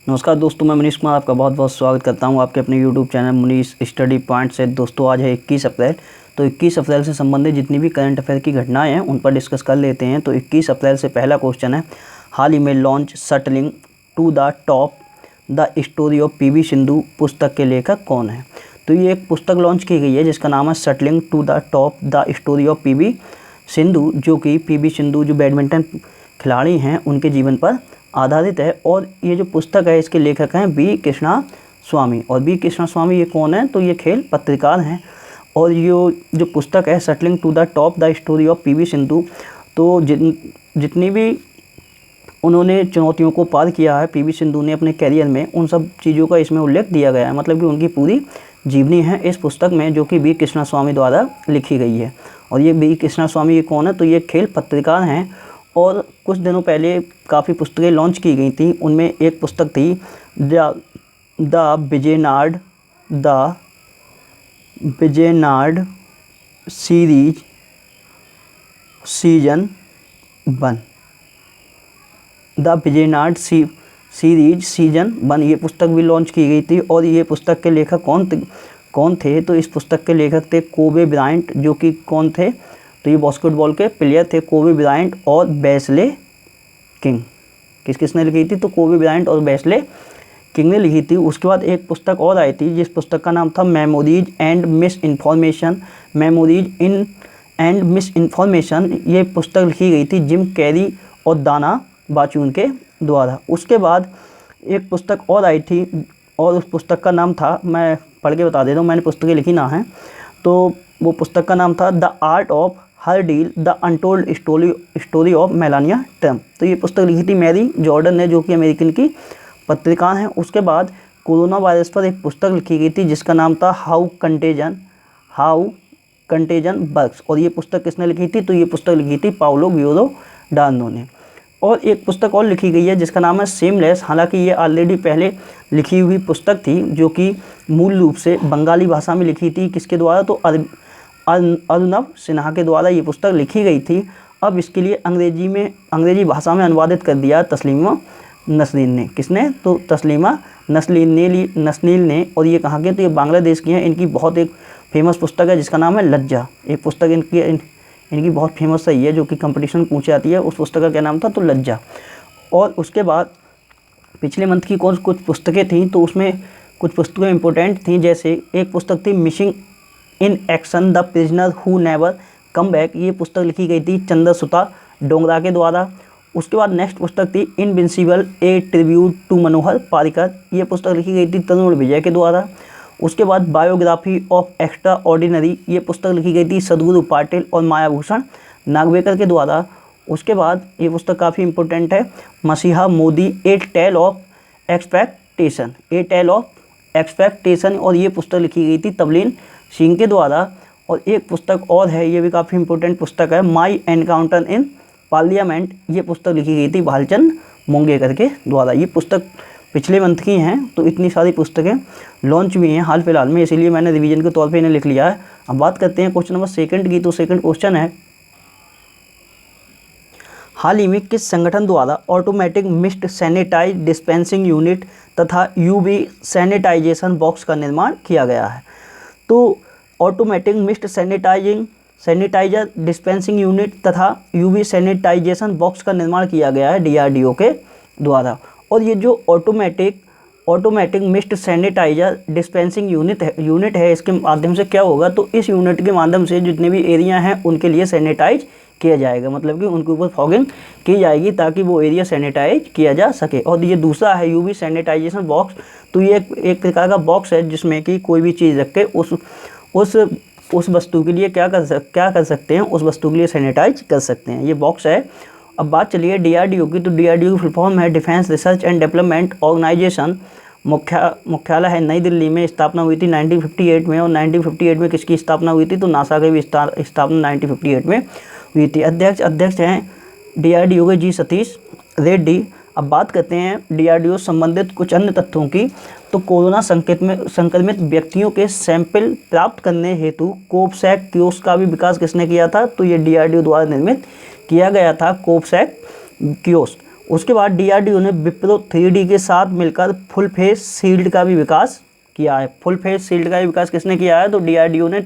नमस्कार दोस्तों, मैं मनीष कुमार आपका बहुत बहुत स्वागत करता हूं आपके अपने YouTube channel Manish study point से। दोस्तों आज है 21 अप्रैल। तो 21 अप्रैल से संबंधित जितनी भी करंट अफेयर की घटनाएं हैं उन पर डिस्कस कर लेते हैं। तो 21 अप्रैल से पहला क्वेश्चन है, हाल ही में launch shuttling to the top the story of PV. Sindhu पुस्तक के लेखक कौन है। तो ये एक पुस्तक लॉन्च की गई है जिसका नाम है shuttling to the top the story of PV. Sindhu, जो कि पी.वी. सिंधु जो बैडमिंटन खिलाड़ी हैं उनके जीवन पर आधारित है। और ये जो पुस्तक है इसके लेखक हैं बी कृष्णा स्वामी। और बी कृष्णा स्वामी ये कौन है, तो ये खेल पत्रकार हैं। और ये जो पुस्तक है shuttling to the top the story of PV. Sindhu, तो जितनी भी उन्होंने चुनौतियों को पार किया है पी.वी. सिंधु ने अपने कैरियर में, उन सब चीज़ों का इसमें उल्लेख दिया गया है। मतलब कि उनकी पूरी जीवनी है इस पुस्तक में, जो कि बी कृष्णा स्वामी द्वारा लिखी गई है। और ये बी कृष्णा स्वामी ये कौन है, तो ये खेल पत्रकार हैं। और कुछ दिनों पहले काफ़ी पुस्तकें लॉन्च की गई थी, उनमें एक पुस्तक थी the Vijaynad series season 1। The Vijaynad series season 1 ये पुस्तक भी लॉन्च की गई थी। और ये पुस्तक के लेखक कौन थे, तो इस पुस्तक के लेखक थे कोबे ब्रायंट, जो कि कौन थे, तो ये बास्केटबॉल के प्लेयर थे कोबे ब्रायंट और वेस्ले किंग। किसने लिखी थी, तो कोबे ब्रायंट और वेस्ले किंग ने लिखी थी। उसके बाद एक पुस्तक और आई थी जिस पुस्तक का नाम था मेमोरीज एंड मिस इन्फॉर्मेशन। ये पुस्तक लिखी गई थी जिम कैरी और दाना बाचून के द्वारा। उसके बाद एक पुस्तक और आई थी और उस पुस्तक का नाम था, मैं पढ़ के बता देता हूँ, मैंने पुस्तकें लिखी ना हैं, तो वो पुस्तक का नाम था the art of her deal the untold story of Melania Trump. तो ये पुस्तक लिखी थी मैरी जॉर्डन ने, जो कि अमेरिकन की पत्रकार हैं। उसके बाद कोरोना वायरस पर एक पुस्तक लिखी गई थी जिसका नाम था हाउ कंटेजन वर्क्स। और ये पुस्तक किसने लिखी थी, तो ये पुस्तक लिखी थी पाउलो गियोर्डानो ने। और एक पुस्तक और लिखी गई है जिसका नाम है सेमलेस। हालांकि ये ऑलरेडी पहले लिखी हुई पुस्तक थी, जो कि मूल रूप से बंगाली भाषा में लिखी थी। किसके द्वारा, तो अर्नब सिन्हा के द्वारा ये पुस्तक लिखी गई थी। अब इसके लिए अंग्रेजी भाषा में अनुवादित कर दिया तस्लीमा नसरीन ने। किसने, तो तस्लीमा नसरीन ने। और ये कहाँ के, तो ये बांग्लादेश की हैं। इनकी बहुत एक फेमस पुस्तक है जिसका नाम है लज्जा। एक पुस्तक इनकी बहुत फेमस है, जो कि कंपटीशन में पूछी जाती है। उस पुस्तक का क्या नाम था, तो लज्जा। और उसके बाद पिछले मंथ की कुछ पुस्तकें थीं, तो उसमें कुछ पुस्तकें इंपॉर्टेंट थीं। जैसे एक पुस्तक थी missing in action the prisoner who never come back. ये पुस्तक लिखी गई थी चंद्रसुता डोंगरा के द्वारा। उसके बाद नेक्स्ट पुस्तक थी इनविंसिबल ए ट्रिब्यूट टू मनोहर पारिकर। ये पुस्तक लिखी गई थी तरुण विजय के द्वारा। उसके बाद बायोग्राफी ऑफ एक्स्ट्रा ऑर्डिनरी, ये पुस्तक लिखी गई थी सदगुरु पाटिल और मायाभूषण नागवेकर के द्वारा। उसके बाद ये पुस्तक काफ़ी इंपॉर्टेंट है, मसीहा मोदी ए टेल ऑफ एक्सपेक्टेशन। और ये पुस्तक लिखी गई थी तबलीन सिंह के द्वारा। और एक पुस्तक और है, ये भी काफ़ी इंपॉर्टेंट पुस्तक है, माई एनकाउंटर इन पार्लियामेंट। ये पुस्तक लिखी गई थी भालचंद मोंगेकर के द्वारा। ये पुस्तक पिछले मंथ की हैं। तो इतनी सारी पुस्तकें लॉन्च हुई हैं हाल फिलहाल में, इसीलिए मैंने रिवीजन के तौर पे इन्हें लिख लिया है। अब बात करते हैं क्वेश्चन नंबर 2 की। तो सेकंड क्वेश्चन है, हाल ही में किस संगठन द्वारा automatic mist sanitize dispensing unit तथा यूवी सैनिटाइजेशन बॉक्स का निर्माण किया गया है। तो automatic mist sanitizer dispensing unit तथा यूवी सैनिटाइजेशन बॉक्स का निर्माण किया गया है DRDO के द्वारा। और ये जो automatic mist sanitizer dispensing unit है, इसके माध्यम से क्या होगा, तो इस यूनिट के माध्यम से जितने भी एरिया हैं उनके लिए सैनिटाइज किया जाएगा। मतलब कि उनके ऊपर फॉगिंग की जाएगी ताकि वो एरिया सैनिटाइज किया जा सके। और ये दूसरा है यूवी सैनिटाइजेशन बॉक्स। तो ये एक प्रकार का बॉक्स है जिसमें कि कोई भी चीज़ रख के उस वस्तु के लिए क्या कर सकते हैं, उस वस्तु के लिए सैनिटाइज कर सकते हैं। ये बॉक्स है। अब बात चलिए DRDO की। तो DRDO की फुल फॉर्म है defence research and development organisation. मुख्यालय है नई दिल्ली में। स्थापना हुई थी 1958 में। और 1958 में किसकी स्थापना हुई थी, तो नासा की भी स्थापना 1958 में हुई थी। अध्यक्ष हैं DRDO के जी सतीश रेड्डी। अब बात करते हैं DRDO संबंधित कुछ अन्य तथ्यों की। तो कोरोना संक्रमित व्यक्तियों के सैंपल प्राप्त करने हेतु कोवसैक कियोस्क का भी विकास किसने किया था, तो ये DRDO द्वारा निर्मित किया गया था कोवसैक कियोस्क। उसके बाद डीआरडीओ ने विप्रो 3D के साथ मिलकर फुल फेस शील्ड का भी विकास किया है। फुल फेस शील्ड का भी विकास किसने किया है? तो डीआरडीओ ने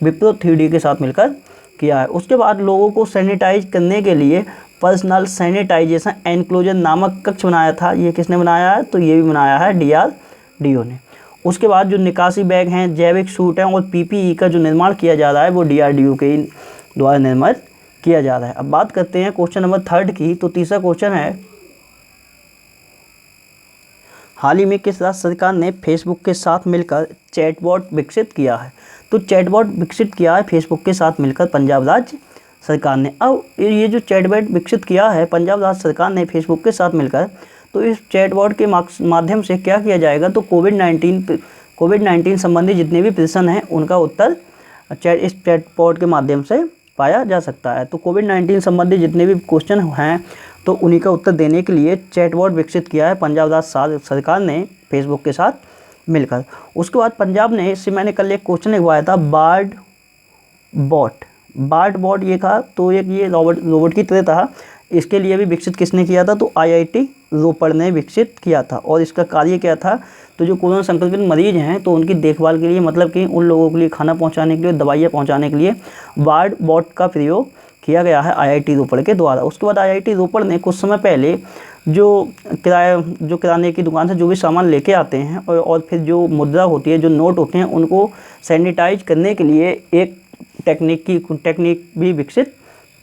विप्रो 3D के साथ मिलकर किया है। उसके बाद लोगों को सैनिटाइज करने के लिए पर्सनल सैनिटाइजेशन एनक्लोजर नामक कक्ष बनाया था। ये किसने बनाया है? तो ये भी बनाया है डीआरडीओ ने। उसके बाद जो निकासी बैग हैं, जैविक सूट हैं और पीपीई का जो निर्माण किया जा रहा है वो डीआरडीओ के द्वारा निर्माण किया जा रहा है। अब बात करते हैं क्वेश्चन नंबर 3 की। तो तीसरा क्वेश्चन है, हाल ही में किस राज्य सरकार ने फेसबुक के साथ मिलकर चैटबॉट विकसित किया है? तो चैटबॉट विकसित किया है फेसबुक के साथ मिलकर पंजाब राज्य सरकार ने। अब ये जो चैटबॉट विकसित किया है पंजाब राज्य सरकार ने फेसबुक के साथ मिलकर, तो इस चैटबॉट के माध्यम से क्या किया जाएगा? तो कोविड-19 संबंधी जितने भी प्रश्न हैं उनका उत्तर इस चैटबॉट के माध्यम से पाया जा सकता है। तो कोविड-19 संबंधी जितने भी क्वेश्चन हैं तो उन्हीं का उत्तर देने के लिए चैटबॉट विकसित किया है पंजाब राज्य सरकार ने फेसबुक के साथ मिलकर। उसके बाद पंजाब ने, इससे मैंने कल एक क्वेश्चन लिखवाया था, बार्ड बॉट ये था, तो एक ये रोबोट की तरह था। इसके लिए भी विकसित किसने किया था? तो आईआईटी रोपड़ ने विकसित किया था। और इसका कार्य क्या था? तो जो कोरोना संक्रमित मरीज हैं तो उनकी देखभाल के लिए, मतलब कि उन लोगों के लिए खाना पहुंचाने के लिए, दवाइयाँ पहुंचाने के लिए बार्ड बॉट का प्रयोग किया गया है आईआईटी रोपड़ के द्वारा। उसके बाद आईआईटी रोपड़ ने कुछ समय पहले जो किराने की दुकान से जो भी सामान लेके आते हैं और फिर जो मुद्रा होती है, जो नोट होते हैं, उनको सैनिटाइज करने के लिए एक टेक्निक भी विकसित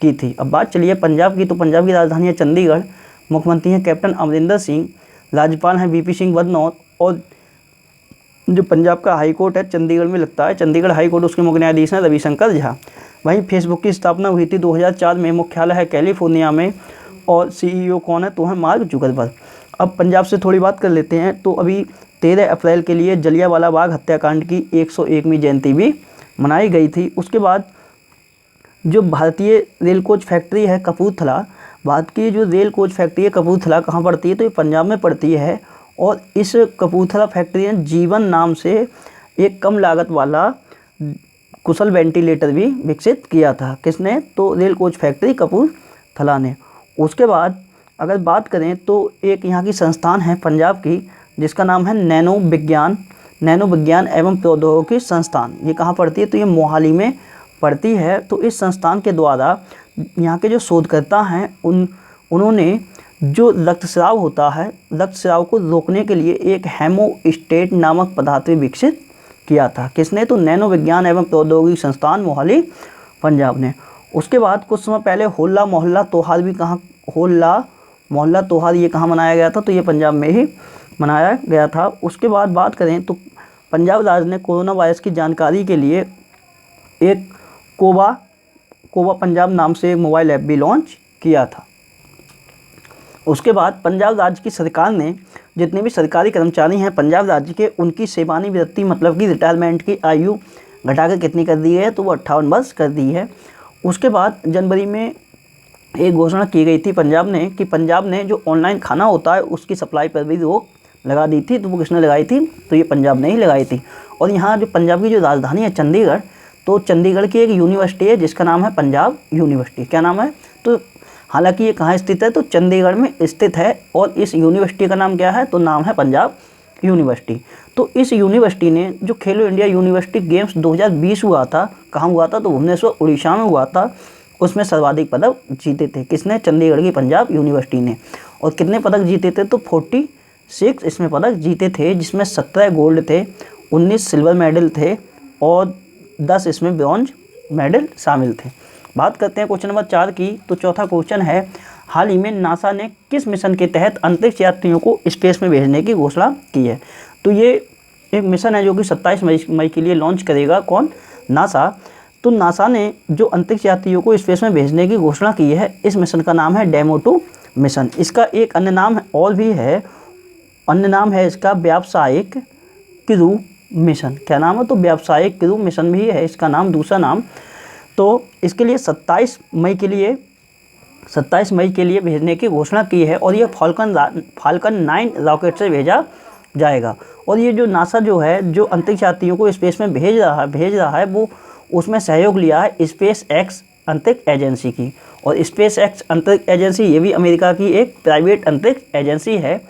की थी। अब बात चलिए पंजाब की। तो पंजाब की राजधानी है चंडीगढ़, मुख्यमंत्री हैं कैप्टन अमरिंदर सिंह, राज्यपाल हैं वीपी सिंह बदनौर, और जो पंजाब का हाई कोर्ट है चंडीगढ़ में लगता है, चंडीगढ़ हाई कोर्ट, उसके मुख्य न्यायाधीश हैं रविशंकर झा। वहीं फेसबुक की स्थापना हुई थी 2004 में, मुख्यालय है कैलिफोर्निया में, और सीईओ कौन है? तो है मार्क जुकरबर्ग। अब पंजाब से थोड़ी बात कर लेते हैं। तो अभी 13 अप्रैल के लिए जलियांवाला बाग हत्याकांड की 101वीं जयंती भी मनाई गई थी। उसके बाद जो भारतीय रेल कोच फैक्ट्री है कपूरथला, भारत की जो रेल कोच फैक्ट्री है कपूरथला कहाँ पड़ती है? तो ये पंजाब में पड़ती है। और इस कपूरथला फैक्ट्री ने जीवन नाम से एक कम लागत वाला कुशल वेंटिलेटर भी विकसित किया था। किसने? तो रेल कोच फैक्ट्री कपूरथला ने। उसके बाद अगर बात करें तो एक यहाँ की संस्थान है पंजाब की जिसका नाम है नैनो विज्ञान एवं प्रौद्योगिकी संस्थान। ये कहाँ पड़ती है? तो ये मोहाली में पड़ती है। तो इस संस्थान के द्वारा यहाँ के जो शोधकर्ता हैं उन्होंने जो रक्तस्राव होता है, रक्तस्राव को रोकने के लिए एक हेमोस्टेट नामक पदार्थ भी विकसित किया था। किसने? तो नैनो विज्ञान एवं प्रौद्योगिकी संस्थान मोहाली पंजाब ने। उसके बाद कुछ समय पहले होला मोहल्ला त्योहार भी ये कहाँ मनाया गया था? तो ये पंजाब में ही मनाया गया था। उसके बाद बात करें तो पंजाब राज्य ने कोरोना वायरस की जानकारी के लिए एक कोवा पंजाब नाम से एक मोबाइल ऐप भी लॉन्च किया था। उसके बाद पंजाब राज्य की सरकार ने जितने भी सरकारी कर्मचारी हैं पंजाब राज्य के, उनकी सेवानिवृत्ति मतलब कि रिटायरमेंट की आयु घटाकर कितनी कर दी है? तो वो 58 वर्ष कर दी है। उसके बाद जनवरी में एक घोषणा की गई थी पंजाब ने जो ऑनलाइन खाना होता है उसकी सप्लाई पर भी रोक लगा दी थी। तो वो किसने लगाई थी? तो ये पंजाब ने ही लगाई थी। और यहाँ जो पंजाब की जो राजधानी है चंडीगढ़, तो चंडीगढ़ की एक यूनिवर्सिटी है जिसका नाम है पंजाब यूनिवर्सिटी। क्या नाम है? तो हालांकि ये कहाँ स्थित है? तो चंडीगढ़ में स्थित है। और इस यूनिवर्सिटी का नाम क्या है? तो नाम है पंजाब यूनिवर्सिटी। तो इस यूनिवर्सिटी ने जो खेलो इंडिया यूनिवर्सिटी गेम्स 2020 हुआ था, कहाँ हुआ था? तो भुवनेश्वर उड़ीसा में हुआ था। उसमें सर्वाधिक पदक जीते थे। किसने? चंडीगढ़ की पंजाब यूनिवर्सिटी ने। और कितने पदक जीते थे? तो 46 इसमें पदक जीते थे, जिसमें 17 गोल्ड थे, 19 सिल्वर मेडल थे और 10 इसमें ब्रॉन्ज मेडल शामिल थे। बात करते हैं क्वेश्चन नंबर 4 की। तो चौथा क्वेश्चन है, हाल ही में नासा ने किस मिशन के तहत अंतरिक्ष यात्रियों को स्पेस में भेजने की घोषणा की है? तो ये एक मिशन है जो कि 27 मई के लिए लॉन्च करेगा। कौन? नासा। तो नासा ने जो अंतरिक्ष यात्रियों को स्पेस में भेजने की घोषणा की है, इस मिशन का नाम है डेमो 2 मिशन। इसका एक अन्य नाम और भी है, अन्य नाम है इसका व्यावसायिक क्रू मिशन। क्या नाम है? तो व्यावसायिक क्रू मिशन भी है इसका नाम, दूसरा नाम। तो इसके लिए 27 मई के लिए भेजने की घोषणा की है। और ये फाल्कन 9 रॉकेट से भेजा जाएगा। और ये जो नासा जो है जो अंतरिक्ष यात्रियों को स्पेस में भेज रहा है वो उसमें सहयोग लिया है स्पेस एक्स अंतरिक्ष एजेंसी की। और स्पेस एक्स अंतरिक्ष एजेंसी ये भी अमेरिका की एक प्राइवेट अंतरिक्ष एजेंसी है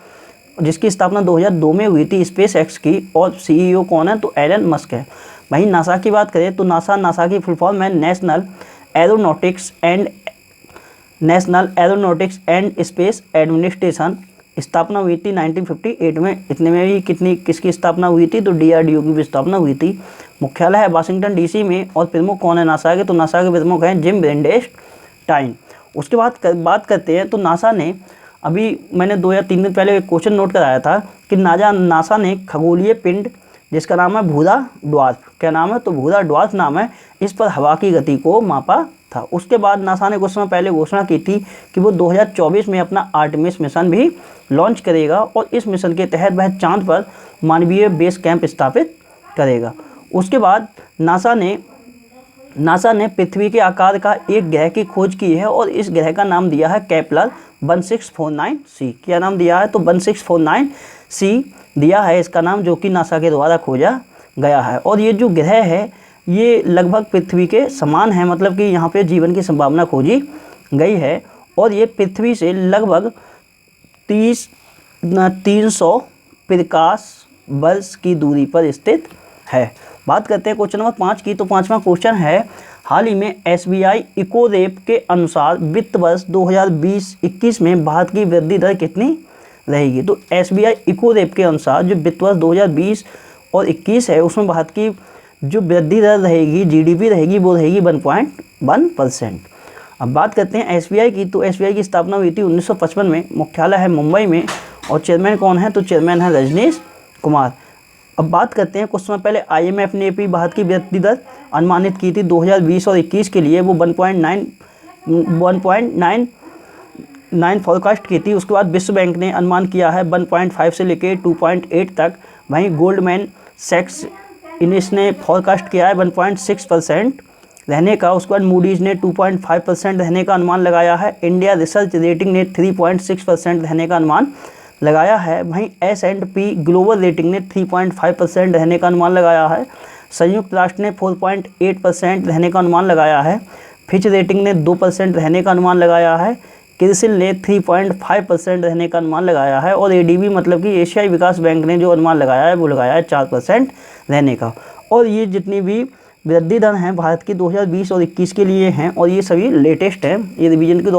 जिसकी स्थापना 2002 में हुई थी स्पेस एक्स की, और CEO कौन है तो एलन मस्क है। वहीं नासा की बात करें तो नासा की फुल फॉर्म है national aeronautics and space administration. स्थापना हुई थी 1958 में। इतने में भी किसकी स्थापना हुई थी तो DRDO की भी स्थापना हुई थी। मुख्यालय है वाशिंगटन DC में। और प्रमुख कौन है नासा के तो नासा के प्रमुख हैं जिम ब्रेंडेस्टाइन। उसके बाद बात करते हैं तो नासा ने, अभी मैंने 2 या 3 दिन पहले एक क्वेश्चन नोट कराया था कि नासा ने खगोलीय पिंड जिसका नाम है भूरा ड्वार्फ, क्या नाम है तो भूरा ड्वार्फ नाम है, इस पर हवा की गति को मापा था। उसके बाद नासा ने कुछ समय पहले घोषणा की थी कि वो 2024 में अपना आर्टेमिस मिशन भी लॉन्च करेगा, और इस मिशन के तहत वह चांद पर मानवीय बेस कैंप स्थापित करेगा। उसके बाद नासा ने पृथ्वी के आकार का एक ग्रह की खोज की है, और इस ग्रह का नाम दिया है केपलर 1649c। क्या नाम दिया है तो 1649c दिया है इसका नाम, जो कि नासा के द्वारा खोजा गया है। और ये जो ग्रह है ये लगभग पृथ्वी के समान है, मतलब कि यहाँ पे जीवन की संभावना खोजी गई है, और ये पृथ्वी से लगभग 300 प्रकाश वर्ष की दूरी पर स्थित है। बात करते हैं क्वेश्चन नंबर 5 की। तो 5वां क्वेश्चन है, हाल ही में SBI इकोरेप के अनुसार वित्त वर्ष 2020-21 में भारत की वृद्धि दर कितनी रहेगी। तो SBI इकोरेप के अनुसार जो वित्त वर्ष 2020 और 21 है उसमें भारत की जो वृद्धि दर रहेगी, GDP रहेगी, वो रहेगी 1.1%। अब बात करते हैं SBI की। तो SBI की स्थापना हुई थी 1955 में। मुख्यालय है मुंबई में, और चेयरमैन कौन है तो चेयरमैन है रजनीश कुमार। अब बात करते हैं, कुछ समय पहले IMF ने भी भारत की वृद्धि दर अनुमानित की थी 2020 और 21 के लिए, वो 1.9 फोरकास्ट की थी। उसके बाद विश्व बैंक ने अनुमान किया है 1.5 से लेकर 2.8 तक। वहीं गोल्डमैन सैक्स ने फोरकास्ट किया है 1.6% रहने का। उसके बाद मूडीज़ ने 2.5% रहने का अनुमान लगाया है। इंडिया रिसर्च रेटिंग ने 3.6% रहने का अनुमान लगाया है। वहीं S&P ग्लोबल रेटिंग ने 3.5% रहने का अनुमान लगाया है। संयुक्त राष्ट्र ने 4.8% रहने का अनुमान लगाया है। फिच रेटिंग ने 2% रहने का अनुमान लगाया है। क्रिसिल ने 3.5% रहने का अनुमान लगाया है। और ADB मतलब कि एशियाई विकास बैंक ने जो अनुमान लगाया है वो लगाया है 4% रहने का। और ये जितनी भी वृद्धि दर हैं भारत की 2020 और 21 के लिए हैं, और ये सभी लेटेस्ट हैं, ये रिवीजन के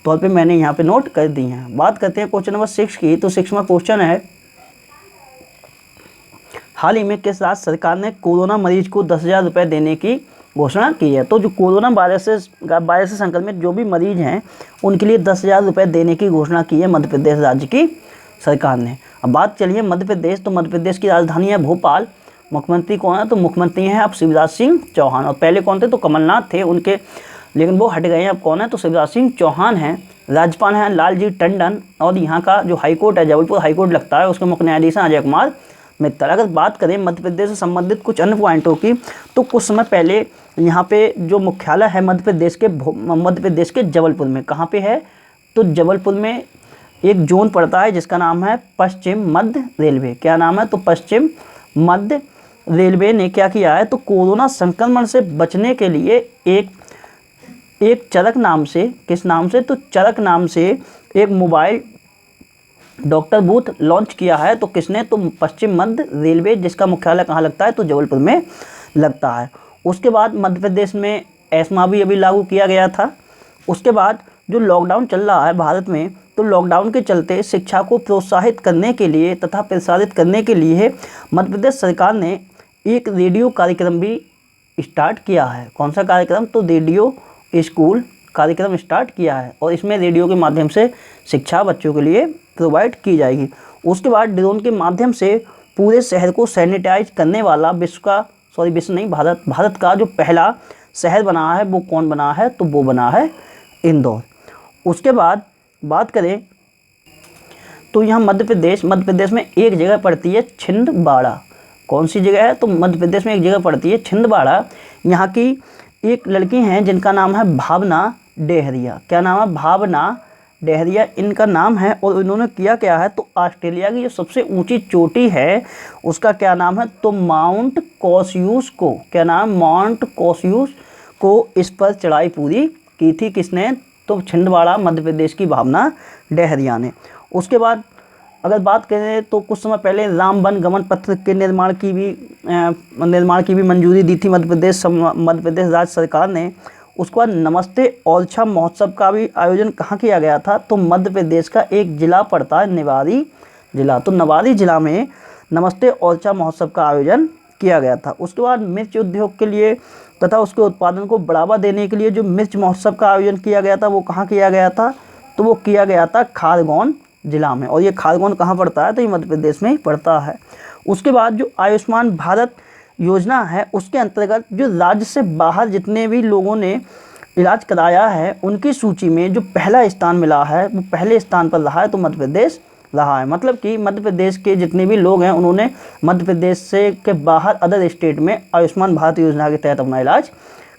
तौर पे मैंने यहाँ पे नोट कर दी हैं। बात करते हैं क्वेश्चन नंबर 6 की। तो 6वां क्वेश्चन है, हाल ही में किस राज्य सरकार ने कोरोना मरीज को 10,000 रुपये देने की घोषणा की है। तो जो कोरोना वायरस से संक्रमित जो भी मरीज हैं उनके लिए 10,000 रुपये देने की घोषणा की है मध्य प्रदेश राज्य की सरकार ने। अब बात चलिए मध्य प्रदेश। तो मध्य प्रदेश की राजधानी है भोपाल। मुख्यमंत्री कौन है तो मुख्यमंत्री हैं अब शिवराज सिंह चौहान। और पहले कौन थे तो कमलनाथ थे उनके, लेकिन वो हट गए हैं। अब कौन है तो शिवराज सिंह चौहान हैं। राज्यपाल हैं लालजी टंडन। और यहाँ का जो हाईकोर्ट है जबलपुर हाईकोर्ट लगता है, उसके मुख्य न्यायाधीश हैं अजय कुमार मित्तल। अगर बात करें मध्य प्रदेश से संबंधित कुछ अन्य पॉइंटों की, तो कुछ समय पहले यहाँ पे जो मुख्यालय है मध्य प्रदेश के जबलपुर में, कहाँ पे है तो जबलपुर में एक जोन पड़ता है जिसका नाम है पश्चिम मध्य रेलवे। क्या नाम है तो पश्चिम मध्य रेलवे ने क्या किया है तो कोरोना संक्रमण से बचने के लिए एक चरक नाम से, किस नाम से तो चरक नाम से एक मोबाइल डॉक्टर बूथ लॉन्च किया है। तो किसने तो पश्चिम मध्य रेलवे, जिसका मुख्यालय कहाँ लगता है तो जबलपुर में लगता है। उसके बाद मध्य प्रदेश में एस्मा भी अभी लागू किया गया था। उसके बाद जो लॉकडाउन चल रहा है भारत में, तो लॉकडाउन के चलते शिक्षा को प्रोत्साहित करने के लिए तथा प्रसारित करने के लिए मध्य प्रदेश सरकार ने एक रेडियो कार्यक्रम भी स्टार्ट किया है। कौन सा कार्यक्रम तो रेडियो स्कूल कार्यक्रम स्टार्ट किया है, और इसमें रेडियो के माध्यम से शिक्षा बच्चों के लिए प्रोवाइड की जाएगी। उसके बाद ड्रोन के माध्यम से पूरे शहर को सैनिटाइज करने वाला भारत का जो पहला शहर बना है वो कौन बना है तो वो बना है इंदौर। उसके बाद बात करें तो यहाँ मध्य प्रदेश में एक जगह पड़ती है छिंदवाड़ा। कौन सी जगह है तो मध्य प्रदेश में एक जगह पड़ती है छिंदवाड़ा। यहाँ की एक लड़की हैं जिनका नाम है भावना डेहरिया। क्या नाम है भावना डेहरिया इनका नाम है। और इन्होंने किया क्या है तो ऑस्ट्रेलिया की जो सबसे ऊंची चोटी है उसका क्या नाम है तो माउंट कॉस्यूस को, क्या नाम माउंट को इस पर चढ़ाई पूरी की थी किसने? तो छिंदवाड़ा मध्य प्रदेश की भावना डेहरिया ने। उसके बाद अगर बात करें तो कुछ समय पहले राम वन गमन पत्र के निर्माण की भी मंजूरी दी थी मध्य प्रदेश राज्य सरकार ने। उसके बाद नमस्ते ओरछा महोत्सव का भी आयोजन कहाँ किया गया था? तो मध्य प्रदेश का एक जिला पड़ता है निवाड़ी जिला, तो निवाड़ी जिला में नमस्ते ओरछा महोत्सव का आयोजन किया गया था। उसके बाद मिर्च उद्योग के लिए तथा उसके उत्पादन को बढ़ावा देने के लिए जो मिर्च महोत्सव का आयोजन किया गया था वो कहाँ किया गया था? तो वो किया गया था खारगोन जिला में, और ये खारगोन कहाँ पड़ता है? तो ये मध्य प्रदेश में ही पड़ता है। उसके बाद जो आयुष्मान भारत योजना है उसके अंतर्गत जो राज्य से बाहर जितने भी लोगों ने इलाज कराया है उनकी सूची में जो पहला स्थान मिला है वो पहले स्थान पर रहा है, तो मध्य प्रदेश रहा है। मतलब कि मध्य प्रदेश के जितने भी लोग हैं उन्होंने मध्य प्रदेश से के बाहर अदर स्टेट में आयुष्मान भारत योजना के तहत अपना इलाज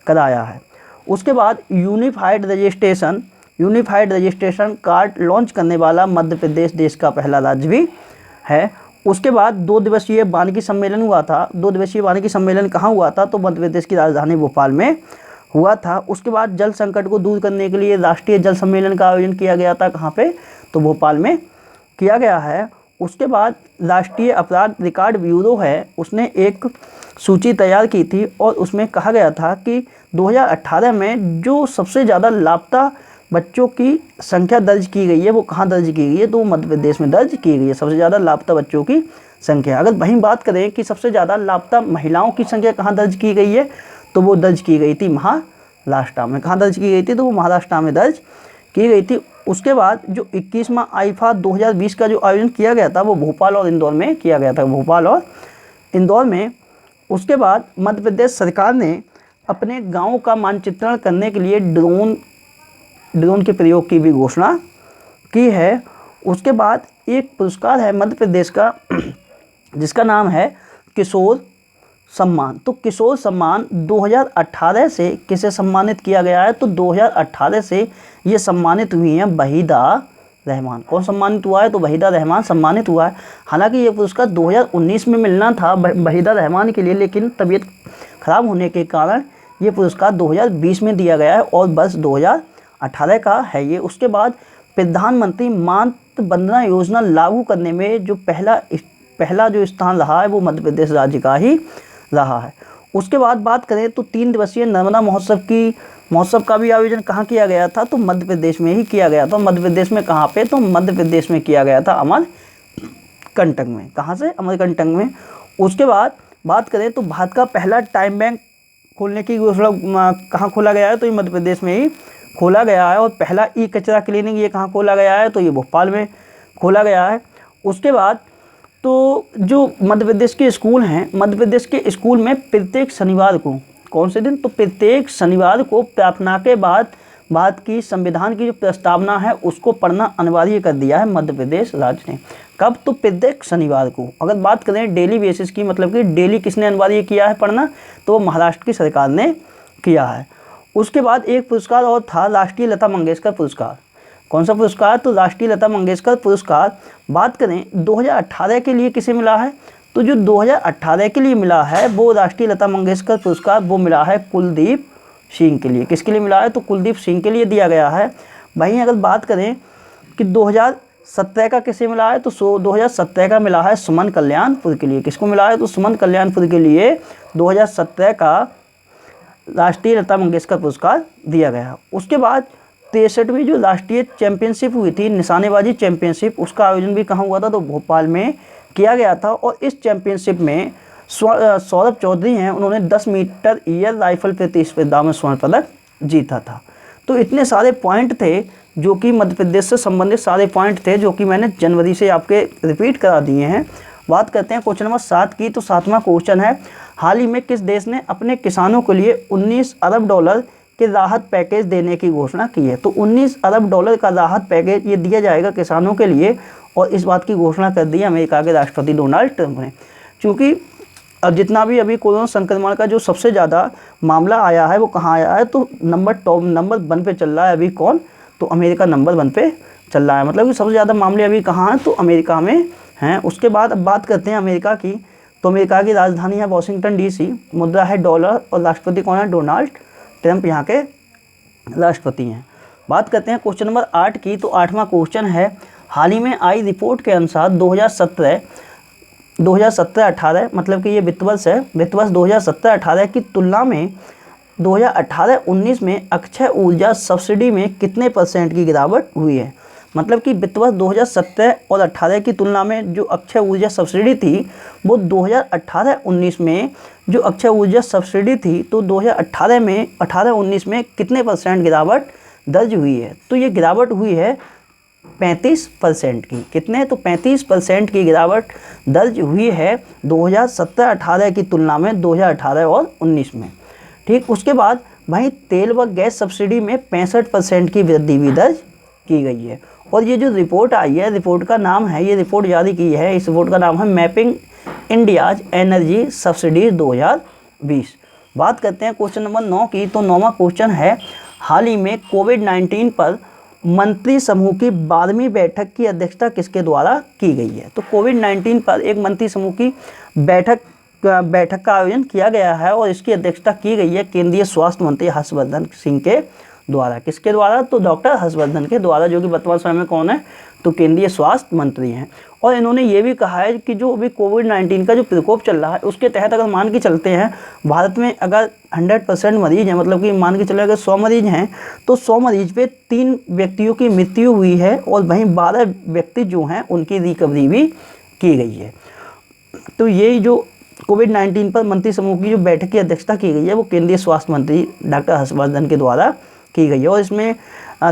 कराया है। उसके बाद यूनिफाइड रजिस्ट्रेशन कार्ड लॉन्च करने वाला मध्य प्रदेश देश का पहला राज्य भी है। उसके बाद 2 दिवसीय वानिकी सम्मेलन हुआ था। 2 दिवसीय वानिकी सम्मेलन कहाँ हुआ था? तो मध्य प्रदेश की राजधानी भोपाल में हुआ था। उसके बाद जल संकट को दूर करने के लिए राष्ट्रीय जल सम्मेलन का आयोजन किया गया था। कहाँ पे? तो भोपाल में किया गया है। उसके बाद राष्ट्रीय अपराध रिकॉर्ड ब्यूरो है उसने एक सूची तैयार की थी और उसमें कहा गया था कि 2018 में जो सबसे ज़्यादा लापता बच्चों की संख्या दर्ज की गई है वो कहाँ दर्ज की गई है? तो मध्य प्रदेश में दर्ज की गई है सबसे ज़्यादा लापता बच्चों की संख्या। अगर वहीं बात करें कि सबसे ज़्यादा लापता महिलाओं की संख्या कहाँ दर्ज की गई है तो वो दर्ज की गई थी महाराष्ट्र में। कहाँ दर्ज की गई थी? तो वो महाराष्ट्र में दर्ज की गई थी। उसके बाद जो 21वां आईफा 2020 का जो आयोजन किया गया था वो भोपाल और इंदौर में किया गया था, भोपाल और इंदौर में। उसके बाद मध्य प्रदेश सरकार ने अपने गाँव का मानचित्रण करने के लिए ड्रोन के प्रयोग की भी घोषणा की है। उसके बाद एक पुरस्कार है मध्य प्रदेश का जिसका नाम है किशोर सम्मान। तो किशोर सम्मान 2018 से किसे सम्मानित किया गया है? तो 2018 से ये सम्मानित हुई हैं वहीदा रहमान। कौन सम्मानित हुआ है? तो वहीदा रहमान सम्मानित हुआ है। हालांकि ये पुरस्कार 2019 में मिलना था वहीदा रहमान के लिए, लेकिन तबीयत खराब होने के कारण ये पुरस्कार 2020 में दिया गया है और बस 2018 का है ये। उसके बाद प्रधानमंत्री मातृ वंदना योजना लागू करने में जो पहला जो स्थान रहा है वो मध्य प्रदेश राज्य का ही रहा है। उसके बाद बात करें तो 3 दिवसीय नर्मदा महोत्सव का भी आयोजन कहाँ किया गया था? तो मध्य प्रदेश में ही किया गया था। मध्य प्रदेश में कहाँ पे? तो मध्य प्रदेश में किया गया था अमरकंटक में। कहाँ से? अमरकंटक में। उसके बाद बात करें तो भारत का पहला टाइम बैंक खोलने की घोषणा कहाँ खोला गया है? तो ये मध्य प्रदेश में ही खोला गया है। और पहला ई कचरा क्लीनिंग ये कहाँ खोला गया है? तो ये भोपाल में खोला गया है। उसके बाद तो जो मध्य प्रदेश के स्कूल हैं, मध्य प्रदेश के स्कूल में प्रत्येक शनिवार को, कौन से दिन? तो प्रत्येक शनिवार को प्रार्थना के बाद भारत की संविधान की जो प्रस्तावना है उसको पढ़ना अनिवार्य कर दिया है मध्य प्रदेश राज्य ने। कब? तो प्रत्येक शनिवार को। अगर बात करें डेली बेसिस की, मतलब कि डेली किसने अनिवार्य किया है पढ़ना? तो वो महाराष्ट्र की सरकार ने किया है। उसके बाद एक पुरस्कार और था, राष्ट्रीय लता मंगेशकर पुरस्कार। कौन सा पुरस्कार? तो राष्ट्रीय लता मंगेशकर पुरस्कार। बात करें 2018 के लिए किसे मिला है? तो जो 2018 के लिए मिला है वो राष्ट्रीय लता मंगेशकर पुरस्कार वो मिला है कुलदीप सिंह के लिए। किसके लिए मिला है? तो कुलदीप सिंह के लिए दिया गया है। वहीं अगर बात करें कि 2017 का किसे मिला है? तो 2017 का मिला है सुमन कल्याणपुर के लिए। किसको मिला है? तो सुमन कल्याणपुर के लिए 2017 का राष्ट्रीय लता मंगेशकर पुरस्कार दिया गया। उसके बाद 63वीं जो राष्ट्रीय चैंपियनशिप हुई थी, निशानेबाजी चैंपियनशिप, उसका आयोजन भी कहाँ हुआ था? तो भोपाल में किया गया था। और इस चैंपियनशिप में सौरभ चौधरी हैं, उन्होंने 10 मीटर एयर राइफल प्रतिस्पर्धा में स्वर्ण पदक जीता था। तो इतने सारे पॉइंट थे जो कि मध्य प्रदेश से संबंधित सारे पॉइंट थे जो कि मैंने जनवरी से आपके रिपीट करा दिए हैं। बात करते हैं क्वेश्चन नंबर 7 की। तो 7वां क्वेश्चन है, हाल ही में किस देश ने अपने किसानों के लिए 19 अरब डॉलर के राहत पैकेज देने की घोषणा की है? तो 19 अरब डॉलर का राहत पैकेज ये दिया जाएगा किसानों के लिए, और इस बात की घोषणा कर दी अमेरिका के राष्ट्रपति डोनाल्ड ट्रंप ने। क्योंकि जितना भी अभी कोरोना संक्रमण का जो सबसे ज़्यादा मामला आया है वो कहाँ आया है? तो नंबर 1 पे चल रहा है अभी कौन? तो अमेरिका नंबर 1 पे चल रहा है। मतलब कि सबसे ज़्यादा मामले अभी कहाँ हैं? तो अमेरिका में हैं। उसके बाद अब बात करते हैं अमेरिका की। तो अमेरिका की राजधानी है वाशिंगटन DC, मुद्रा है डॉलर और राष्ट्रपति कौन है? डोनाल्ड ट्रंप यहाँ के राष्ट्रपति हैं। बात करते हैं क्वेश्चन नंबर 8 की। तो 8वां क्वेश्चन है, हाल ही में आई रिपोर्ट के अनुसार 2017-18 मतलब कि ये वित्त वर्ष है, वित्त वर्ष 2017-18 की तुलना में 2018-19 में अक्षय ऊर्जा सब्सिडी में कितने % की गिरावट हुई है। मतलब कि वित्त वर्ष 2017 और 18 की तुलना में जो अक्षय ऊर्जा सब्सिडी थी वो 2018-19 में जो अक्षय ऊर्जा सब्सिडी थी तो 2018-19 में कितने % गिरावट दर्ज हुई है। तो ये गिरावट हुई है 35% की। कितने? तो 35% की गिरावट दर्ज हुई है 2017-18 की तुलना में 2018 और 19 में। ठीक, उसके बाद भाई तेल व गैस सब्सिडी में 65% की वृद्धि भी दर्ज की गई है। और ये जो रिपोर्ट आई है, रिपोर्ट का नाम है, ये रिपोर्ट जारी की है, इस रिपोर्ट का नाम है मैपिंग इंडियाज एनर्जी सब्सिडी 2020। बात करते हैं क्वेश्चन नंबर 9 की। तो 9वां क्वेश्चन है, हाल ही में कोविड-19 पर मंत्री समूह की 12वीं बैठक की अध्यक्षता किसके द्वारा की गई है। तो कोविड-19 पर एक मंत्री समूह की बैठक का आयोजन किया गया है और इसकी अध्यक्षता की गई है केंद्रीय स्वास्थ्य मंत्री हर्षवर्धन सिंह के द्वारा। किसके द्वारा? तो डॉक्टर हर्षवर्धन के द्वारा, जो कि वर्तमान समय में कौन है? तो केंद्रीय स्वास्थ्य मंत्री हैं। और इन्होंने ये भी कहा है कि जो अभी कोविड-19 का जो प्रकोप चल रहा है उसके तहत अगर मान के चलते हैं भारत में अगर 100% मरीज हैं, मतलब कि मान के चले अगर 100 मरीज हैं तो 100 मरीज पे 3 व्यक्तियों की मृत्यु हुई है और वहीं 12 व्यक्ति जो हैं उनकी रिकवरी भी की गई है। तो ये जो कोविड-19 पर मंत्री समूह की जो बैठक की अध्यक्षता की गई है वो केंद्रीय स्वास्थ्य मंत्री डॉक्टर हर्षवर्धन के द्वारा की गई है और इसमें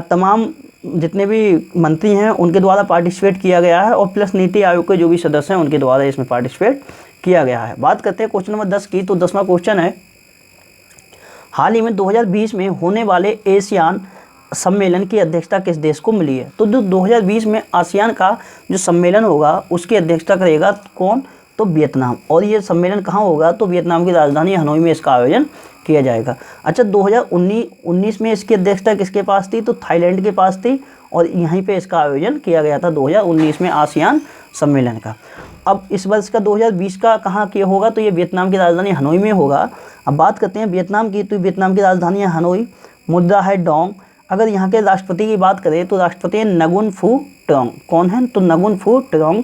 तमाम जितने भी मंत्री हैं उनके द्वारा पार्टिसिपेट किया गया है और प्लस नीति आयोग के जो भी सदस्य हैं उनके द्वारा इसमें पार्टिसिपेट किया गया है। बात करते हैं क्वेश्चन नंबर 10 की। तो 10वां क्वेश्चन है, हाल ही में 2020 में होने वाले एशियान सम्मेलन की अध्यक्षता किस देश को मिली है। तो जो 2020 में आसियान का जो सम्मेलन होगा उसकी अध्यक्षता करेगा कौन? तो वियतनाम। और ये सम्मेलन कहाँ होगा? तो वियतनाम की राजधानी हनोई में इसका आयोजन किया जाएगा। अच्छा, 2019 में इसकी अध्यक्षता किसके पास थी? तो थाईलैंड के पास थी और यहीं पे इसका आयोजन किया गया था 2019 में आसियान सम्मेलन का। अब इस वर्ष का 2020 का कहाँ किया होगा? तो ये वियतनाम की राजधानी हनोई में होगा। अब बात करते हैं वियतनाम की। तो वियतनाम की राजधानी है हनोई, मुद्रा है डोंग। अगर यहाँ के राष्ट्रपति की बात करें तो राष्ट्रपति है नगुन फू ट्रोंग। कौन है? तो नगुन फू ट्रोंग।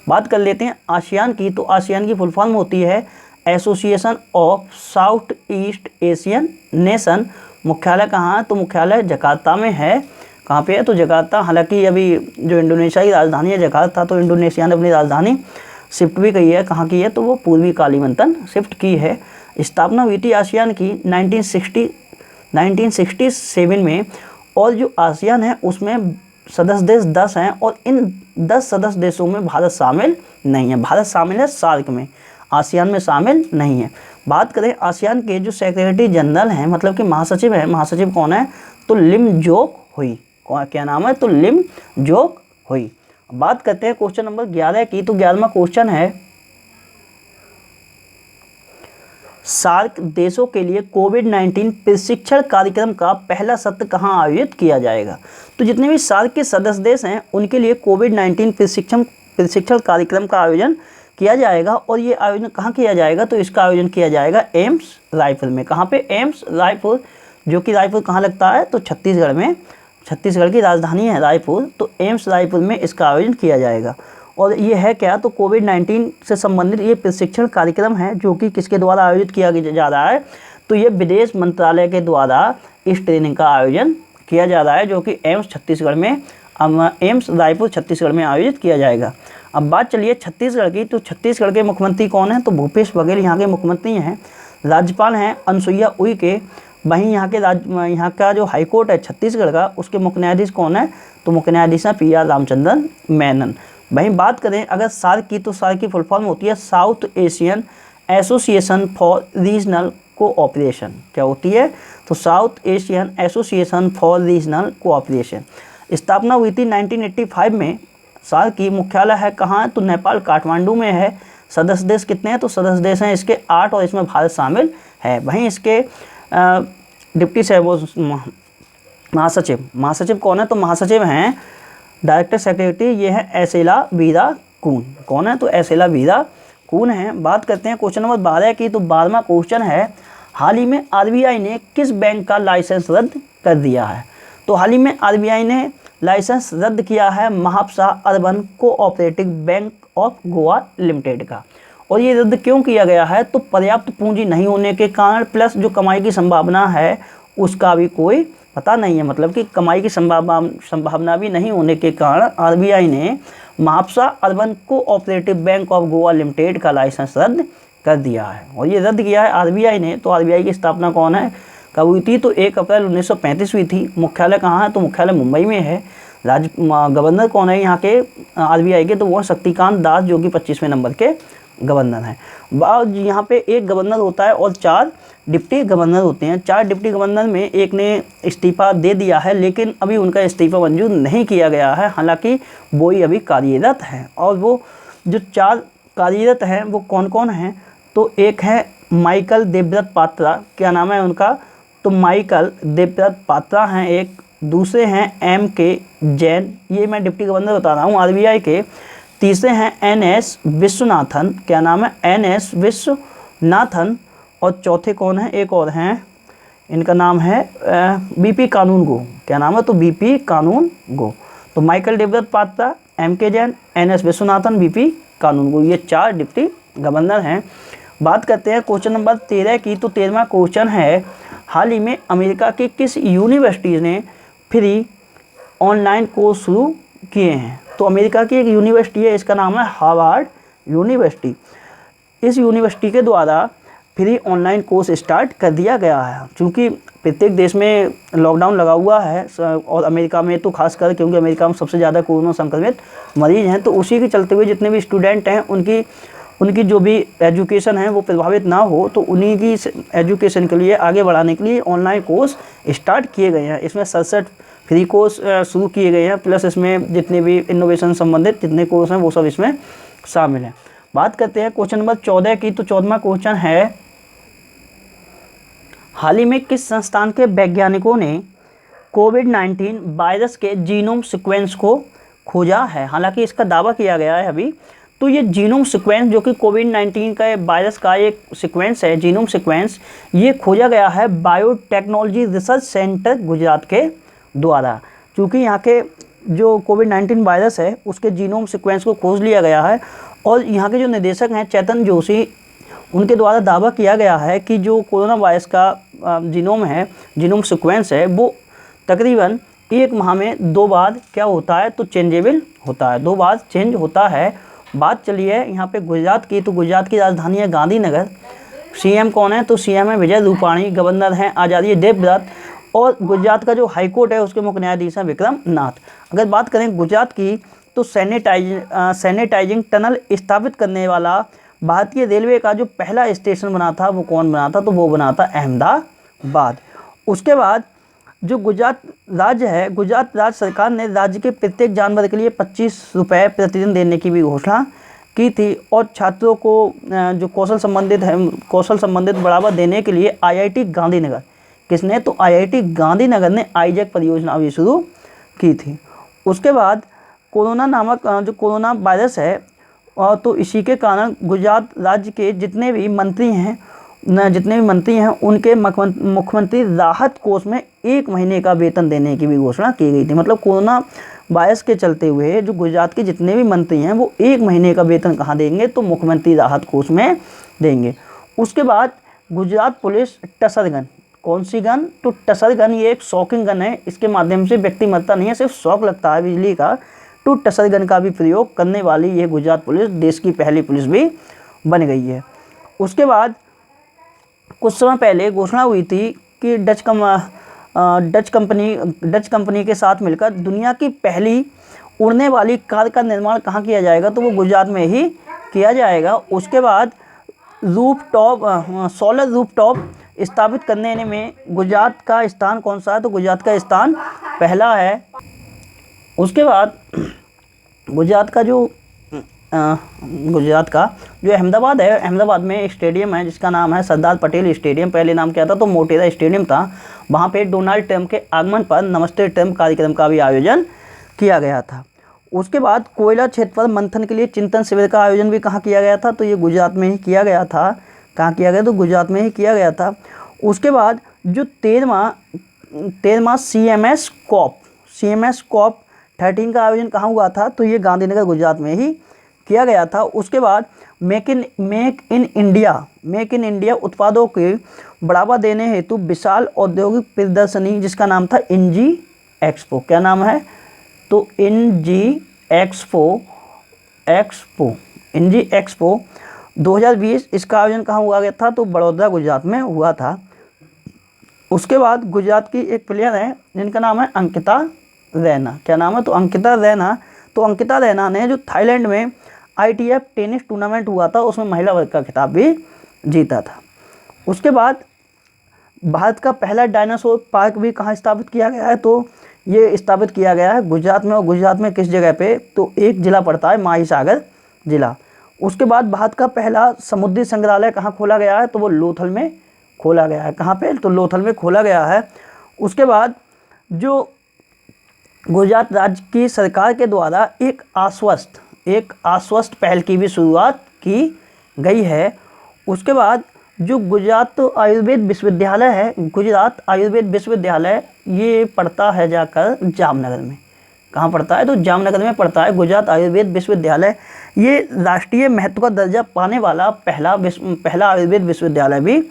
बात कर लेते हैं आसियान की। तो आसियान की फुल फॉर्म होती है association of south east Asian nation. मुख्यालय कहाँ है? तो मुख्यालय जकार्ता में है। कहाँ पे है? तो जकार्ता। हालांकि अभी जो इंडोनेशिया की राजधानी है जकार्ता, तो इंडोनेशिया ने अपनी राजधानी शिफ्ट भी की है। कहाँ की है? तो वो पूर्वी कालीमंतन शिफ्ट की है। स्थापना हुई थी आसियान की 1967 में और जो आसियान है उसमें सदस्य देश 10 हैं और इन 10 सदस्य देशों में भारत शामिल नहीं है। भारत शामिल है सार्क में, आसियान में शामिल नहीं है। बात करें आसियान के जो सेक्रेटरी जनरल हैं, मतलब कि महासचिव है, महासचिव कौन है? तो लिम जोक हुई। क्या नाम है? तो लिम जोक हुई। बात करते हैं क्वेश्चन नंबर 11 की। तो 11वां क्वेश्चन है, सार्क देशों के लिए कोविड-19 प्रशिक्षण कार्यक्रम का पहला सत्र कहाँ आयोजित किया जाएगा। तो जितने भी सार्क के सदस्य देश हैं उनके लिए कोविड-19 प्रशिक्षण कार्यक्रम का आयोजन किया जाएगा और ये आयोजन कहाँ किया जाएगा? तो इसका आयोजन किया जाएगा एम्स रायपुर में। कहाँ पे? एम्स रायपुर, जो कि रायपुर कहाँ लगता है? तो छत्तीसगढ़ में। छत्तीसगढ़ की राजधानी है रायपुर, तो एम्स रायपुर में इसका आयोजन किया जाएगा। और ये है क्या? तो कोविड-19 से संबंधित ये प्रशिक्षण कार्यक्रम है जो कि किसके द्वारा आयोजित किया जा रहा है? तो ये विदेश मंत्रालय के द्वारा इस ट्रेनिंग का आयोजन किया जा रहा है जो कि एम्स छत्तीसगढ़ में, एम्स रायपुर छत्तीसगढ़ में आयोजित किया जाएगा। अब बात चलिए छत्तीसगढ़ की। तो छत्तीसगढ़ के मुख्यमंत्री कौन है? तो भूपेश बघेल यहाँ के मुख्यमंत्री हैं। राज्यपाल हैं अनसुईया उइके। वहीं यहाँ का जो हाईकोर्ट है छत्तीसगढ़ का, उसके मुख्य न्यायाधीश कौन है? तो मुख्य न्यायाधीश हैं PR रामचंद्रन मेनन। वहीं बात करें अगर सार्क की, तो सार्क की फुल फॉर्म होती है south Asian association for regional cooperation. क्या होती है? तो south Asian association for regional cooperation. स्थापना हुई थी 1985 में। सार्क की मुख्यालय है कहाँ? तो नेपाल काठमांडू में है। सदस्य देश कितने हैं? तो सदस्य देश हैं इसके 8 और इसमें भारत शामिल है। वहीं इसके डिप्टी महासचिव कौन है? तो महासचिव हैं डायरेक्टर सेक्रेटरी, ये है एसेला वीरा कून। कौन है? तो एसेला वीरा कून है। बात करते हैं क्वेश्चन नंबर 12 की। तो 12वां क्वेश्चन है, हाल ही में आरबीआई ने किस बैंक का लाइसेंस रद्द कर दिया है? तो हाल ही में आरबीआई ने लाइसेंस रद्द किया है Mapusa urban cooperative bank of Goa limited का। और ये रद्द क्यों किया गया है? तो पर्याप्त पूंजी नहीं होने के कारण प्लस जो कमाई की संभावना है उसका भी कोई पता नहीं है, मतलब कि कमाई की संभावना भी नहीं होने के कारण आरबीआई ने Mapusa urban cooperative bank of Goa limited का लाइसेंस रद्द कर दिया है। और ये रद्द किया है आरबीआई ने। तो आरबीआई की स्थापना कौन है, कब हुई थी? तो 1 अप्रैल 1935 हुई थी। मुख्यालय कहाँ है? तो मुख्यालय मुंबई में है। गवर्नर कौन है यहाँ के आरबीआई के? तो वो शक्तिकांत दास, जो कि 25वें नंबर के गवर्नर हैं। यहाँ पे एक गवर्नर होता है और 4 डिप्टी गवर्नर होते हैं। 4 डिप्टी गवर्नर में एक ने इस्तीफा दे दिया है, लेकिन अभी उनका इस्तीफा मंजूर नहीं किया गया है, हालांकि वो ही अभी कार्यरत हैं। और वो जो 4 कार्यरत हैं वो कौन कौन हैं? तो एक है माइकल देवव्रत पात्रा, क्या नाम है उनका? तो माइकल देवव्रत पात्रा हैं एक। दूसरे हैं MK जैन, ये मैं डिप्टी गवर्नर बता रहा हूँ आरबीआई के। तीसरे हैं NS विश्वनाथन, क्या नाम है? NS विश्वनाथन। और चौथे कौन है? एक और हैं, इनका नाम है BP कानूनगो, क्या नाम है? तो BP कानूनगो। तो Michael Debabrata Patra, MK Jain, NS Viswanathan, BP Kanungo, ये 4 डिप्टी गवर्नर हैं। बात करते हैं क्वेश्चन नंबर 13 की। तो 13वां क्वेश्चन है, हाल ही में अमेरिका की किस यूनिवर्सिटी ने फ्री ऑनलाइन कोर्स शुरू किए हैं? तो अमेरिका की एक यूनिवर्सिटी है, इसका नाम है हार्वर्ड यूनिवर्सिटी। इस यूनिवर्सिटी के द्वारा फ्री ऑनलाइन कोर्स स्टार्ट कर दिया गया है। क्योंकि प्रत्येक देश में लॉकडाउन लगा हुआ है और अमेरिका में तो खासकर, क्योंकि अमेरिका में सबसे ज़्यादा कोरोना संक्रमित मरीज हैं, तो उसी के चलते हुए जितने भी स्टूडेंट हैं उनकी जो भी एजुकेशन है वो प्रभावित ना हो, तो उन्हीं की एजुकेशन के लिए, आगे बढ़ाने के लिए ऑनलाइन कोर्स स्टार्ट किए गए हैं। इसमें 67 फ्री कोर्स शुरू किए गए हैं, प्लस इसमें जितने भी इनोवेशन संबंधित जितने कोर्स हैं वो सब इसमें शामिल हैं। बात करते हैं क्वेश्चन नंबर 14 की। तो 14वां क्वेश्चन है, हाल ही में किस संस्थान के वैज्ञानिकों ने कोविड-19 वायरस के जीनोम सीक्वेंस को खोजा है? हालांकि इसका दावा किया गया है अभी। तो ये जीनोम सीक्वेंस, जो कि कोविड-19 का वायरस का एक सीक्वेंस है, जीनोम सीक्वेंस, ये खोजा गया है बायोटेक्नोलॉजी रिसर्च सेंटर गुजरात के द्वारा। क्योंकि यहाँ के जो कोविड-19 वायरस है उसके जीनोम सीक्वेंस को खोज लिया गया है। और यहाँ के जो निदेशक हैं चेतन जोशी, उनके द्वारा दावा किया गया है कि जो कोरोना वायरस का जीनोम है, जीनोम सीक्वेंस है, वो तकरीबन 1 माह में 2 बार क्या होता है? तो चेंजेबल होता है, 2 बार चेंज होता है। बात चली है यहाँ पे गुजरात की। तो गुजरात की राजधानी है गांधीनगर। CM कौन है? तो CM है विजय रूपाणी। गवर्नर हैं आचार्य देवव्रत। और गुजरात का जो हाईकोर्ट है उसके मुख्य न्यायाधीश हैं विक्रम नाथ। अगर बात करें गुजरात की, तो सैनिटाइजिंग टनल स्थापित करने वाला भारतीय रेलवे का जो पहला स्टेशन बना था वो कौन बना था? तो वो बना था अहमदाबाद। उसके बाद जो गुजरात राज्य है, गुजरात राज्य सरकार ने राज्य के प्रत्येक जानवर के लिए 25 रुपये प्रतिदिन देने की भी घोषणा की थी। और छात्रों को जो कौशल संबंधित बढ़ावा देने के लिए IIT गांधीनगर, किसने? तो IIT गांधीनगर ने आईजैक परियोजना भी शुरू की थी। उसके बाद कोरोना नामक जो कोरोना वायरस है, तो इसी के कारण गुजरात राज्य के जितने भी मंत्री हैं उनके मुख्यमंत्री राहत कोष में 1 महीने का वेतन देने की भी घोषणा की गई थी। मतलब कोरोना वायरस के चलते हुए जो गुजरात के जितने भी मंत्री हैं वो 1 महीने का वेतन कहाँ देंगे? तो मुख्यमंत्री राहत कोष में देंगे। उसके बाद गुजरात पुलिस टसर गन, कौन सी गन? तो टसर गन, ये एक शॉकिंग गन है। इसके माध्यम से व्यक्ति मरता नहीं है, सिर्फ शॉक लगता है बिजली का। तो टसर गन का भी प्रयोग करने वाली ये गुजरात पुलिस देश की पहली पुलिस भी बन गई है। उसके बाद कुछ समय पहले घोषणा हुई थी कि डच कंपनी के साथ मिलकर दुनिया की पहली उड़ने वाली कार का निर्माण कहाँ किया जाएगा? तो वो गुजरात में ही किया जाएगा। उसके बाद सोलर रूफटॉप स्थापित करने में गुजरात का स्थान कौन सा है? तो गुजरात का स्थान पहला है। उसके बाद गुजरात का जो अहमदाबाद है, अहमदाबाद में एक स्टेडियम है जिसका नाम है सरदार पटेल स्टेडियम। पहले नाम क्या था? तो मोटेरा स्टेडियम था। वहाँ पे डोनाल्ड ट्रंप के आगमन पर नमस्ते ट्रंप कार्यक्रम का भी आयोजन किया गया था। उसके बाद कोयला क्षेत्र पर मंथन के लिए चिंतन शिविर का आयोजन भी कहाँ किया गया था? तो ये गुजरात में ही किया गया था। कहाँ किया गया? तो गुजरात में ही किया गया था। उसके बाद जो 13वां CMS COP 13 का आयोजन कहाँ हुआ था, तो ये गांधीनगर गुजरात में ही किया गया था। उसके बाद मेक इन इंडिया उत्पादों के बढ़ावा देने हेतु विशाल औद्योगिक प्रदर्शनी जिसका नाम था इंजी एक्सपो। क्या नाम है, तो इंजी एक्सपो 2020, इसका आयोजन कहाँ हुआ गया था, तो बड़ौदा गुजरात में हुआ था। उसके बाद गुजरात की एक प्लेयर है जिनका नाम है अंकिता रैना। क्या नाम है, तो अंकिता रैना ने जो थाईलैंड में ITF टेनिस टूर्नामेंट हुआ था उसमें महिला वर्ग का खिताब भी जीता था। उसके बाद भारत का पहला डायनासोर पार्क भी कहाँ स्थापित किया गया है, तो ये स्थापित किया गया है गुजरात में। और गुजरात में किस जगह पे, तो एक जिला पड़ता है माहीसागर जिला। उसके बाद भारत का पहला समुद्री संग्रहालय कहाँ खोला गया है, तो वो लोथल में खोला गया है। कहाँ पे, तो लोथल में खोला गया है। उसके बाद जो गुजरात राज्य की सरकार के द्वारा एक आश्वस्त पहल की भी शुरुआत की गई है। उसके बाद जो गुजरात आयुर्वेद विश्वविद्यालय ये पड़ता है जाकर जामनगर में। कहाँ पड़ता है, तो जामनगर में पड़ता है गुजरात आयुर्वेद विश्वविद्यालय। ये राष्ट्रीय महत्व का दर्जा पाने वाला पहला आयुर्वेद विश्वविद्यालय भी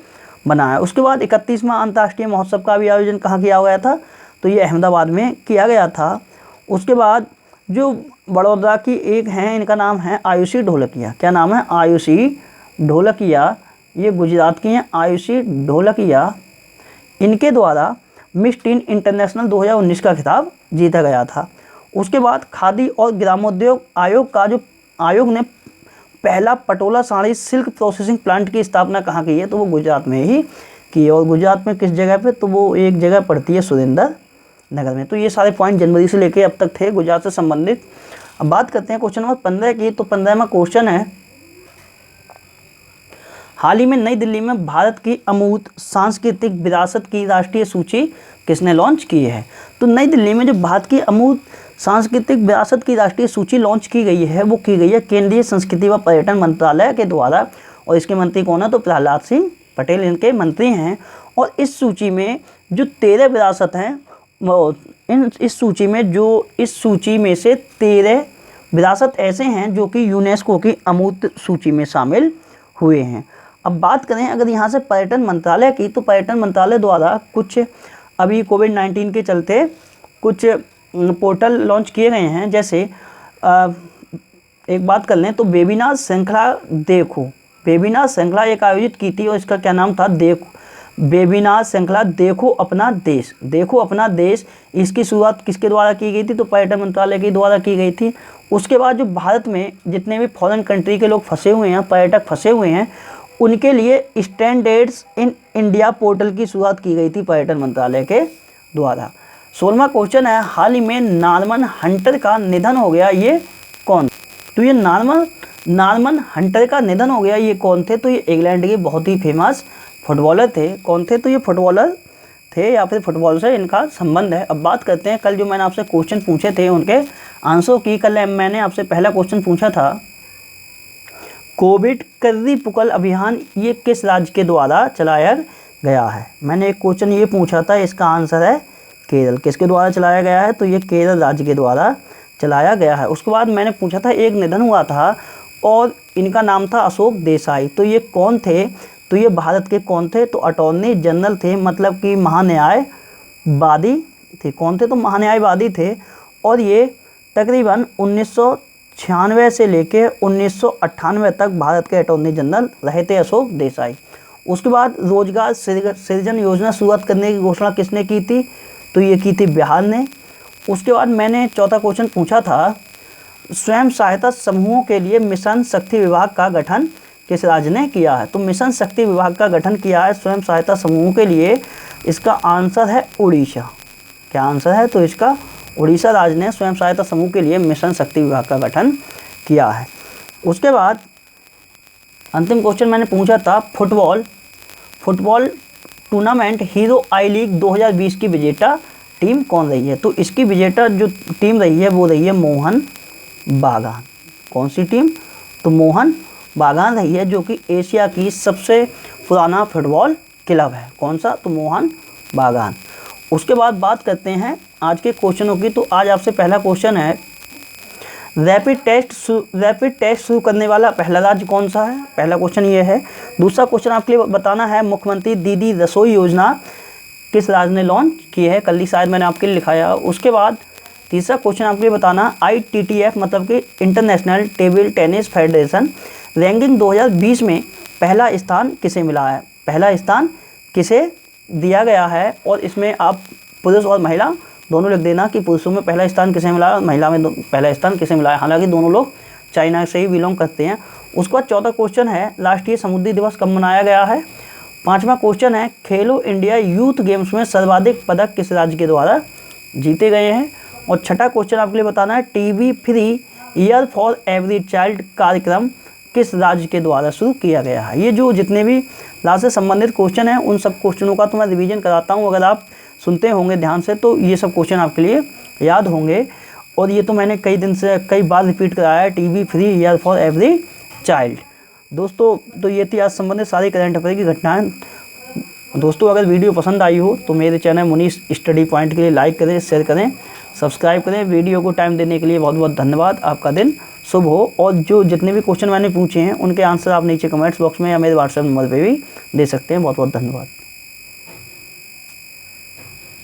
बना है। उसके बाद 31वां अंतर्राष्ट्रीय महोत्सव का भी आयोजन कहाँ किया गया था, तो ये अहमदाबाद में किया गया था। उसके बाद जो बड़ौदा की एक हैं, इनका नाम है आयुषी ढोलकिया। क्या नाम है, आयुषी ढोलकिया। ये गुजरात की हैं आयुषी ढोलकिया। इनके द्वारा मिस टीन इंटरनेशनल 2019 का खिताब जीता गया था। उसके बाद खादी और ग्रामोद्योग आयोग ने पहला Patola sari silk processing plant की स्थापना कहाँ की है, तो वो गुजरात में ही की है। और गुजरात में किस जगह पे, तो वो एक जगह पड़ती है सुरेंद्र नगर में। तो ये सारे पॉइंट जनवरी से लेके अब तक थे गुजरात से संबंधित। अब बात करते हैं क्वेश्चन नंबर 15 की। तो 15वां क्वेश्चन है, हाल ही में नई दिल्ली में भारत की अमूर्त सांस्कृतिक विरासत की राष्ट्रीय सूची किसने लॉन्च की है। तो नई दिल्ली में जो भारत की अमूर्त सांस्कृतिक विरासत की राष्ट्रीय सूची लॉन्च की गई है वो की गई है केंद्रीय संस्कृति व पर्यटन मंत्रालय के द्वारा। और इसके मंत्री कौन है, तो प्रहलाद सिंह पटेल इनके मंत्री हैं। और इस सूची में जो 13 विरासत हैं, इस सूची में से 13 विरासत ऐसे हैं जो कि यूनेस्को की अमूर्त सूची में शामिल हुए हैं। अब बात करें अगर यहाँ से पर्यटन मंत्रालय की, तो पर्यटन मंत्रालय द्वारा कुछ अभी कोविड-19 के चलते कुछ पोर्टल लॉन्च किए गए हैं। जैसे एक बात कर लें तो वेबिनार श्रृंखला एक आयोजित की थी और इसका क्या नाम था, वेबिनार श्रृंखला देखो अपना देश। इसकी शुरुआत किसके द्वारा की गई थी, तो पर्यटन मंत्रालय के द्वारा की गई थी। उसके बाद जो भारत में जितने भी फॉरेन कंट्री के लोग फंसे हुए हैं, पर्यटक फंसे हुए हैं, उनके लिए स्टैंडर्ड्स इन इंडिया पोर्टल की शुरुआत की गई थी पर्यटन मंत्रालय के द्वारा। 16वां क्वेश्चन है, हाल ही में नॉर्मन हंटर का निधन हो गया, ये कौन। तो ये नॉर्मन हंटर का निधन हो गया, ये कौन थे, तो ये इंग्लैंड के बहुत ही फेमस फुटबॉलर थे। कौन थे, तो ये फुटबॉलर थे या फिर फुटबॉल से इनका संबंध है। अब बात करते हैं कल जो मैंने आपसे क्वेश्चन पूछे थे उनके आंसर की। कल मैंने आपसे पहला क्वेश्चन पूछा था, कोविड करीपुकल अभियान ये किस राज्य के द्वारा चलाया गया है। मैंने एक क्वेश्चन ये पूछा था, इसका आंसर है केरल। किसके द्वारा चलाया गया है, तो ये केरल राज्य के द्वारा चलाया गया है। उसके बाद मैंने पूछा था, एक निधन हुआ था और इनका नाम था अशोक देसाई, तो ये कौन थे, तो ये भारत के कौन थे, तो अटॉर्नी जनरल थे, मतलब कि महान्यायवादी थे। कौन थे, तो महान्यायवादी थे। और ये तकरीबन 1996 से लेके 1998 तक भारत के अटॉर्नी जनरल रहे थे अशोक देसाई। उसके बाद रोजगार सृजन योजना शुरुआत करने की घोषणा किसने की थी, तो ये की थी बिहार ने। उसके बाद मैंने चौथा क्वेश्चन पूछा था, स्वयं सहायता समूहों के लिए मिशन शक्ति विभाग का गठन किस राज्य ने किया है। तो मिशन शक्ति विभाग का गठन किया है स्वयं सहायता समूहों के लिए, इसका आंसर है उड़ीसा। क्या आंसर है, तो इसका उड़ीसा राज्य ने स्वयं सहायता समूह के लिए मिशन शक्ति विभाग का गठन किया है। उसके बाद अंतिम क्वेश्चन मैंने पूछा था, फुटबॉल टूर्नामेंट हीरो आई लीग 2020 की विजेता टीम कौन रही है। तो इसकी विजेता जो टीम रही है वो रही है मोहन बागान। कौन सी टीम, तो मोहन बागान रही है, जो कि एशिया की सबसे पुराना फुटबॉल क्लब है। कौन सा? तो मोहन बागान। उसके बाद बात करते हैं आज के क्वेश्चनों की। तो आज आपसे पहला क्वेश्चन है, रैपिड टेस्ट शुरू करने वाला पहला राज्य कौन सा है? पहला क्वेश्चन ये है। दूसरा क्वेश्चन आपके लिए बताना है, मुख्यमंत्री दीदी रसोई योजना किस राज्य ने लॉन्च की है? कल ही शायद मैंने आपके लिए लिखाया। उसके बाद तीसरा क्वेश्चन आपके लिए बताना, ITTF मतलब कि international table tennis federation ranking 2020 में पहला स्थान किसे मिला है? पहला स्थान किसे दिया गया है? और इसमें आप पुरुष और महिला दोनों लिख देना कि पुरुषों में पहला स्थान किसे मिला है और महिला में पहला स्थान किसे मिला है। हालांकि दोनों लोग चाइना से ही बिलोंग करते हैं। उसके बाद चौथा क्वेश्चन है, राष्ट्रीय समुद्री दिवस कब मनाया गया है? पांचवा क्वेश्चन है, खेलो इंडिया यूथ गेम्स में सर्वाधिक पदक किस राज्य के द्वारा जीते गए हैं? और छठा क्वेश्चन आपके लिए बताना है, TB free year for every child कार्यक्रम किस राज्य के द्वारा शुरू किया गया है? ये जो जितने भी राज्य से संबंधित क्वेश्चन हैं उन सब क्वेश्चनों का तो मैं रिवीजन कराता हूँ। अगर आप सुनते होंगे ध्यान से तो ये सब क्वेश्चन आपके लिए याद होंगे। और ये तो मैंने कई बार रिपीट कराया है, TB free year for every child. दोस्तों तो ये थी आज संबंधित सारी करंट अफेयर की घटनाएं। दोस्तों अगर वीडियो पसंद आई हो तो मेरे चैनल मुनीष स्टडी पॉइंट के लिए लाइक करें, शेयर करें, सब्सक्राइब करें। वीडियो को टाइम देने के लिए बहुत बहुत धन्यवाद। आपका दिन शुभ हो। और जो जितने भी क्वेश्चन मैंने पूछे हैं उनके आंसर आप नीचे कमेंट्स बॉक्स में या मेरे व्हाट्सएप नंबर पे भी दे सकते हैं। बहुत बहुत धन्यवाद।